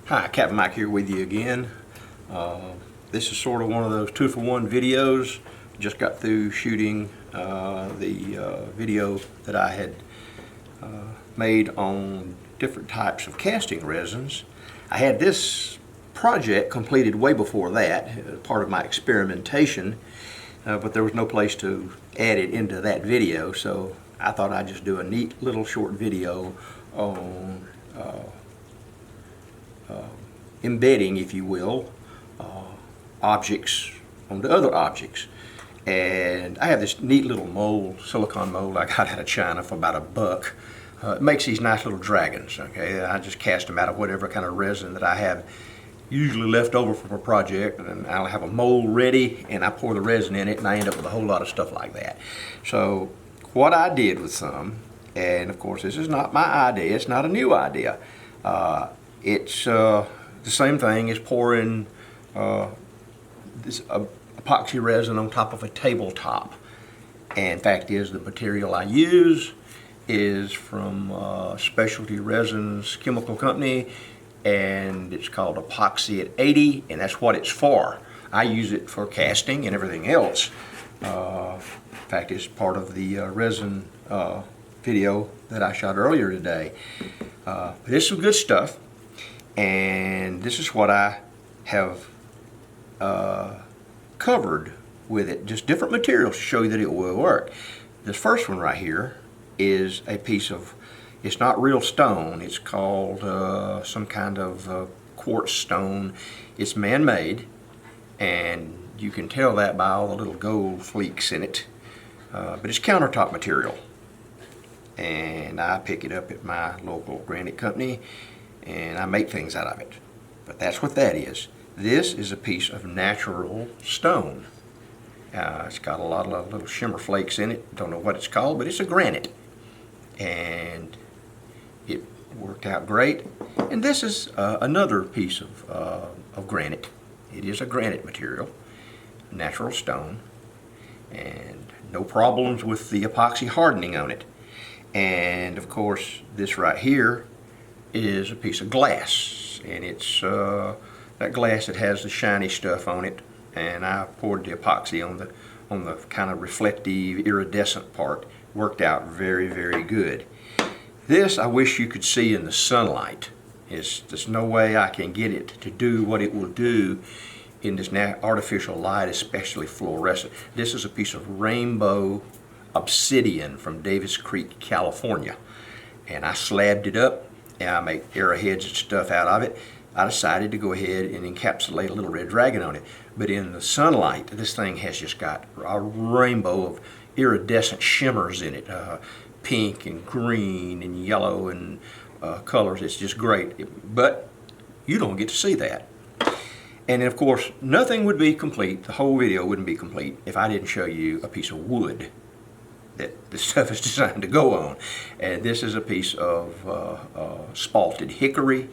Hi, Captain Mike here with you again. This is sort of one of those 2-for-1 videos. Just got through shooting the video that I had made on different types of casting resins. I had this project completed way before that, part of my experimentation, but there was no place to add it into that video, so I thought I'd just do a neat little short video on embedding, if you will, objects onto other objects. And I have this neat little mold, silicone mold I got out of China for about $1. It makes these nice little dragons, okay? I just cast them out of whatever kind of resin that I have usually left over from a project, and I'll have a mold ready and I pour the resin in it and I end up with a whole lot of stuff like that. So what I did with some, and of course this is not my idea, it's not a new idea, it's the same thing as pouring this epoxy resin on top of a tabletop. And fact is, the material I use is from Specialty Resins Chemical Company, and it's called Epoxy at 80, and that's what it's for. I use it for casting and everything else. In fact, it's part of the resin video that I shot earlier today. But it's some good stuff, and this is what I have covered with it, just different materials to show you that it will work. This first one right here is a piece of, it's not real stone, it's called some kind of quartz stone. It's man-made, and you can tell that by all the little gold fleeks in it, but it's countertop material, and I pick it up at my local granite company and I make things out of it. But that's what that is. This is a piece of natural stone. It's got a lot of little shimmer flakes in it. Don't know what it's called, but it's a granite. And it worked out great. And this is another piece of granite. It is a granite material, natural stone, and no problems with the epoxy hardening on it. And of course, this right here is a piece of glass, and it's that glass that has the shiny stuff on it, and I poured the epoxy on the kind of reflective iridescent part. Worked out very, very good. This I wish you could see in the sunlight. There's no way I can get it to do what it will do in this artificial light, especially fluorescent. This is a piece of rainbow obsidian from Davis Creek, California, and I slabbed it up, and I make arrowheads and stuff out of it. I decided to go ahead and encapsulate a little red dragon on it. But in the sunlight, this thing has just got a rainbow of iridescent shimmers in it, pink and green and yellow and colors. It's just great. But you don't get to see that. And of course, nothing would be complete, the whole video wouldn't be complete, if I didn't show you a piece of wood that this stuff is designed to go on. And this is a piece of spalted hickory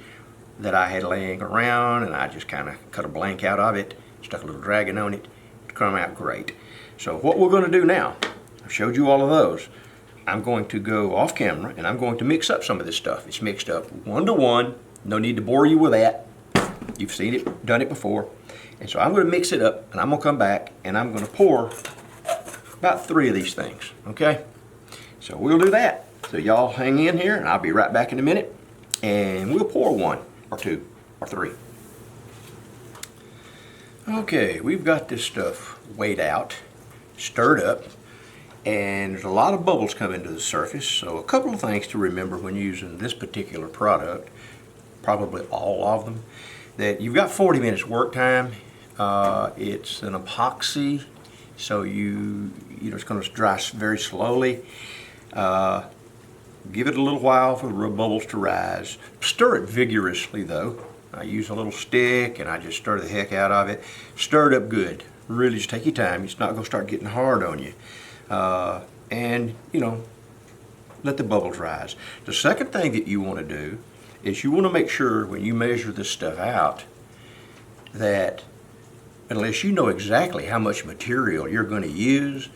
that I had laying around, and I just kind of cut a blank out of it, stuck a little dragon on it. It come out great. So what we're going to do now, I've showed you all of those. I'm going to go off camera and I'm going to mix up some of this stuff. It's mixed up 1-to-1. No need to bore you with that. You've seen it, done it before. And so I'm going to mix it up, and I'm going to come back and I'm going to pour about 3 of these things, okay? So we'll do that. So y'all hang in here, and I'll be right back in a minute, and we'll pour 1 or 2 or 3. Okay, we've got this stuff weighed out, stirred up, and there's a lot of bubbles coming to the surface. So a couple of things to remember when using this particular product, probably all of them, that you've got 40 minutes work time. It's an epoxy, so it's going to dry very slowly. Give it a little while for the bubbles to rise. Stir it vigorously though. I use a little stick and I just stir the heck out of it. Stir it up good. Really just take your time. It's not going to start getting hard on you. And let the bubbles rise. The second thing that you want to do is you want to make sure when you measure this stuff out that unless you know exactly how much material you're going to use,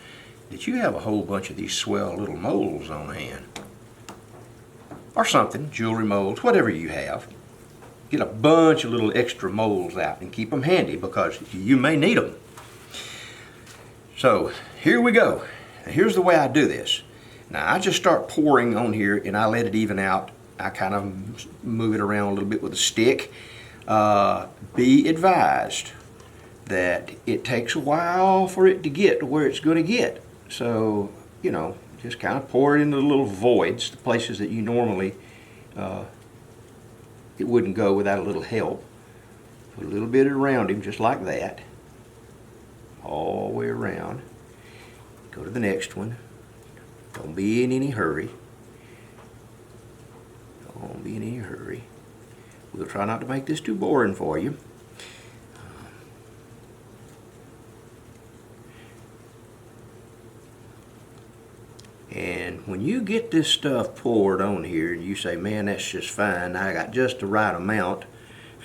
that you have a whole bunch of these swell little molds on hand. Or something, jewelry molds, whatever you have. get a bunch of little extra molds out and keep them handy because you may need them. So here we go. Here's the way I do this. Now I just start pouring on here and I let it even out. I kind of move it around a little bit with a stick. Be advised that it takes a while for it to get to where it's going to get. So, you know, just kind of pour it into the little voids, the places that you normally, it wouldn't go without a little help. Put a little bit around him just like that. All the way around. Go to the next one. Don't be in any hurry. Don't be in any hurry. We'll try not to make this too boring for you. And when you get this stuff poured on here and you say, man, that's just fine, I got just the right amount,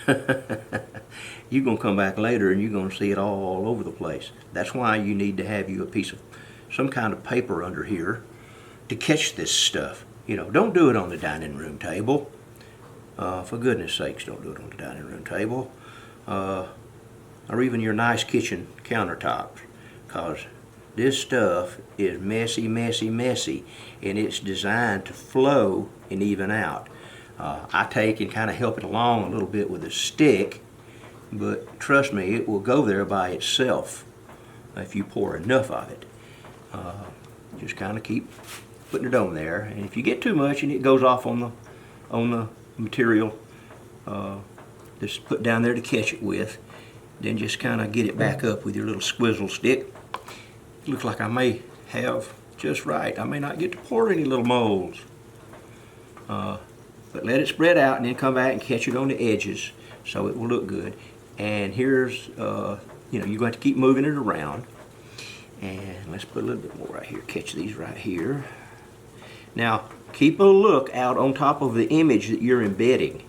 you're going to come back later and you're going to see it all over the place. That's why you need to have you a piece of some kind of paper under here to catch this stuff. You know, don't do it on the dining room table. For goodness sakes, don't do it on the dining room table. Or even your nice kitchen countertops, because this stuff is messy, messy, messy, and it's designed to flow and even out. I take and kind of help it along a little bit with a stick, but trust me, it will go there by itself if you pour enough of it. Just kind of keep putting it on there, and if you get too much and it goes off on the material that's put down there to catch it with, then just kind of get it back up with your little squizzle stick. Looks like I may have just right. I may not get to pour any little molds. But let it spread out and then come back and catch it on the edges so it will look good. And here's, you know, you're going to keep moving it around. And let's put a little bit more right here. Catch these right here. Now, keep a look out on top of the image that you're embedding.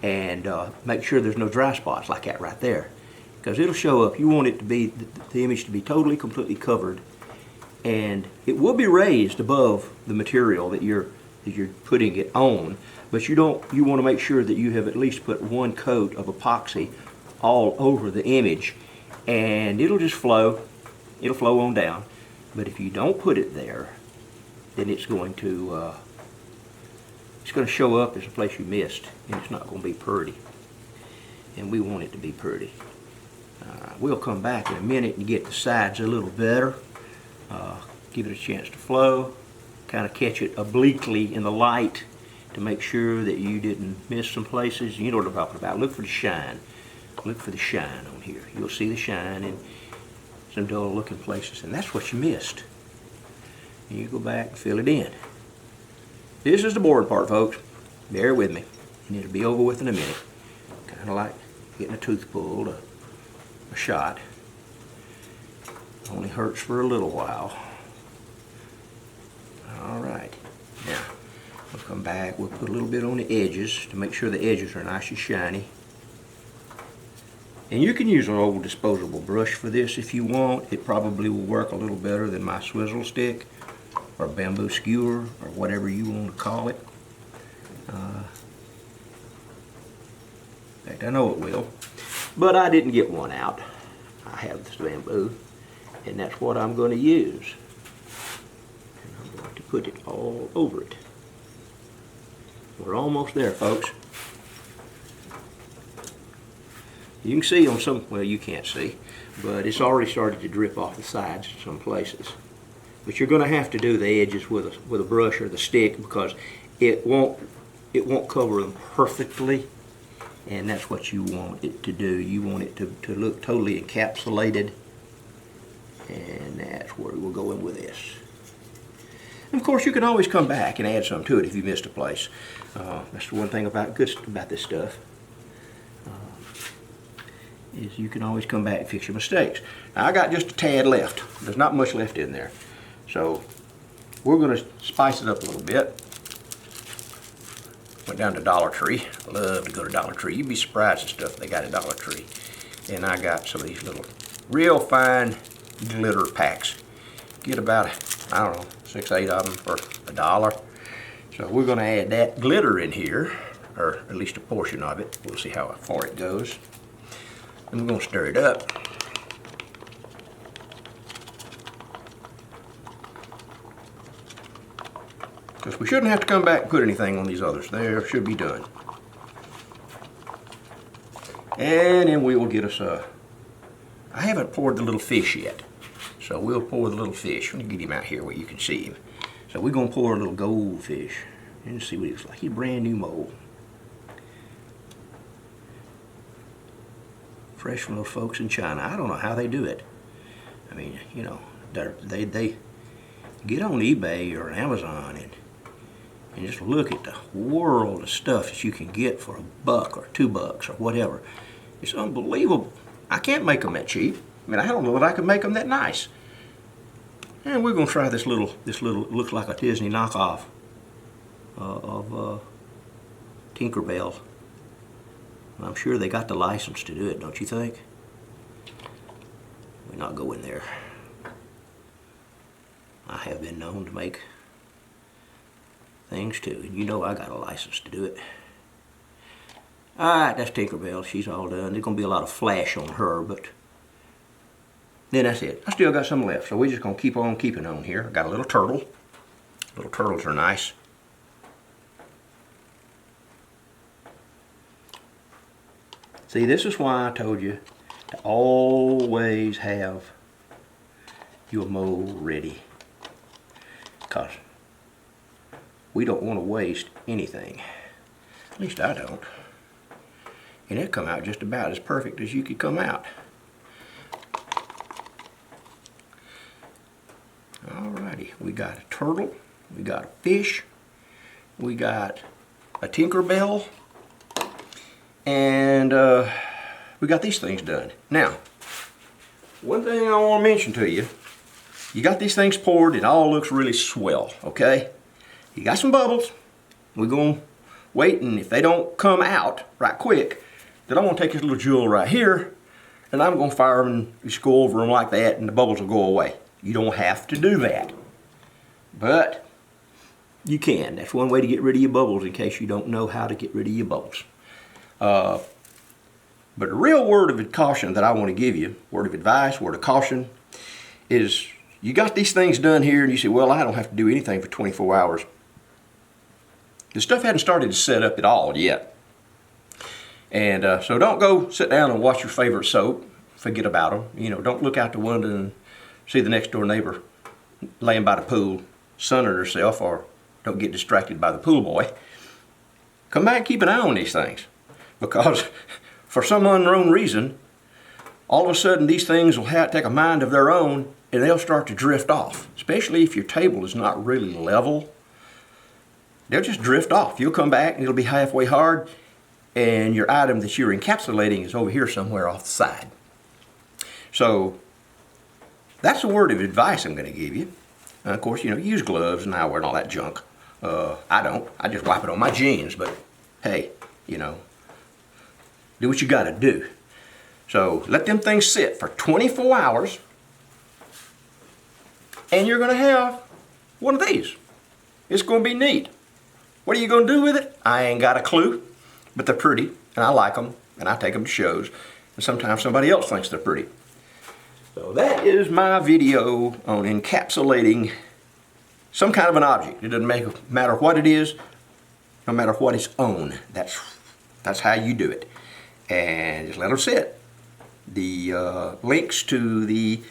And make sure there's no dry spots like that right there. Because it'll show up. You want it to be, the image to be totally, completely covered. And it will be raised above the material that you're putting it on. But you want to make sure that you have at least put one coat of epoxy all over the image. And it'll just flow. It'll flow on down. But if you don't put it there, then it's going to show up as a place you missed. And it's not going to be pretty. And we want it to be pretty. We'll come back in a minute and get the sides a little better. Give it a chance to flow. Kind of catch it obliquely in the light to make sure that you didn't miss some places. You know what I'm talking about. Look for the shine. Look for the shine on here. You'll see the shine in some dull looking places, and that's what you missed. And you go back and fill it in. This is the boring part, folks. Bear with me, and it'll be over with in a minute. Kind of like getting a tooth pulled, a shot. Only hurts for a little while. All right. Now, we'll come back. We'll put a little bit on the edges to make sure the edges are nice and shiny. And you can use an old disposable brush for this if you want. It probably will work a little better than my swizzle stick or bamboo skewer or whatever you want to call it. In fact, I know it will. But I didn't get one out. I have this bamboo, and that's what I'm going to use. And I'm going to put it all over it. We're almost there, folks. You can see on some, well, you can't see, but it's already started to drip off the sides in some places. But you're going to have to do the edges with a brush or the stick because it won't cover them perfectly. And that's what you want it to do. You want it to look totally encapsulated. And that's where we're going with this. And of course, you can always come back and add something to it if you missed a place. That's the one thing about this stuff. Is you can always come back and fix your mistakes. Now, I got just a tad left. There's not much left in there. So we're going to spice it up a little bit. Went down to Dollar Tree. I love to go to Dollar Tree. You'd be surprised at stuff they got at Dollar Tree. And I got some of these little real fine glitter packs. Get about, I don't know, 6, 8 of them for $1. So we're going to add that glitter in here or at least a portion of it. We'll see how far it goes. And we're going to stir it up. Because we shouldn't have to come back and put anything on these others. They should be done. And then we will get us a... I haven't poured the little fish yet. So we'll pour the little fish. Let me get him out here where you can see him. So we're going to pour a little goldfish. And see what he looks like. He's a brand new mold. Fresh from those folks in China. I don't know how they do it. I mean, you know, they get on eBay or Amazon and just look at the world of stuff that you can get for $1 or $2 or whatever. It's unbelievable. I can't make them that cheap. I mean, I don't know that I can make them that nice. And we're going to try this little, looks like a Disney knockoff of Tinkerbell. I'm sure they got the license to do it, don't you think? We're not going there. I have been known to make things too, and you know I got a license to do it. Alright, that's Tinkerbell. She's all done. There's going to be a lot of flash on her, but then that's it. I still got some left, so we're just going to keep on keeping on here. I got a little turtle. Little turtles are nice. See, this is why I told you to always have your mold ready. Because we don't want to waste anything. At least I don't. And it'll come out just about as perfect as you could come out. Alrighty, we got a turtle, we got a fish, we got a Tinkerbell, and we got these things done. Now, one thing I want to mention to you, you got these things poured, it all looks really swell, okay? You got some bubbles, we're going to wait, and if they don't come out right quick, then I'm going to take this little jewel right here, and I'm going to fire them and just go over them like that, and the bubbles will go away. You don't have to do that, but you can. That's one way to get rid of your bubbles in case you don't know how to get rid of your bubbles. But the real word of caution that I want to give you, word of advice, word of caution, is you got these things done here and you say, well, I don't have to do anything for 24 hours. The stuff hadn't started to set up at all yet. And so don't go sit down and watch your favorite soap. Forget about them. You know, don't look out the window and see the next door neighbor laying by the pool, sunning herself, or don't get distracted by the pool boy. Come back and keep an eye on these things. Because for some unknown reason, all of a sudden these things will take a mind of their own and they'll start to drift off. Especially if your table is not really level. They'll just drift off. You'll come back and it'll be halfway hard and your item that you're encapsulating is over here somewhere off the side. So that's a word of advice I'm going to give you. Of course, you know, use gloves and eyewear and all that junk. I don't. I just wipe it on my jeans, but hey, you know, do what you got to do. So let them things sit for 24 hours and you're going to have one of these. It's going to be neat. What are you going to do with it? I ain't got a clue, but they're pretty and I like them and I take them to shows and sometimes somebody else thinks they're pretty. So that is my video on encapsulating some kind of an object. It doesn't matter what it is, no matter what it's on. That's how you do it. And just let them sit. The links to the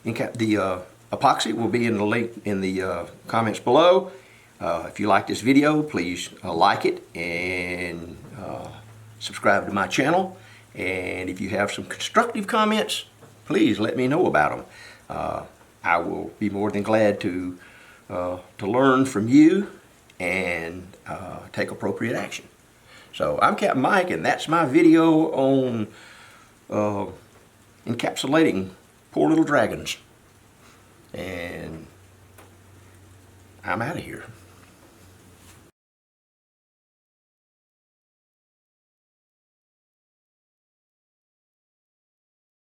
epoxy will be in the link in the comments below. If you like this video, please like it and subscribe to my channel. And if you have some constructive comments, please let me know about them. I will be more than glad to learn from you and take appropriate action. So I'm Captain Mike, and that's my video on encapsulating poor little dragons. And I'm out of here.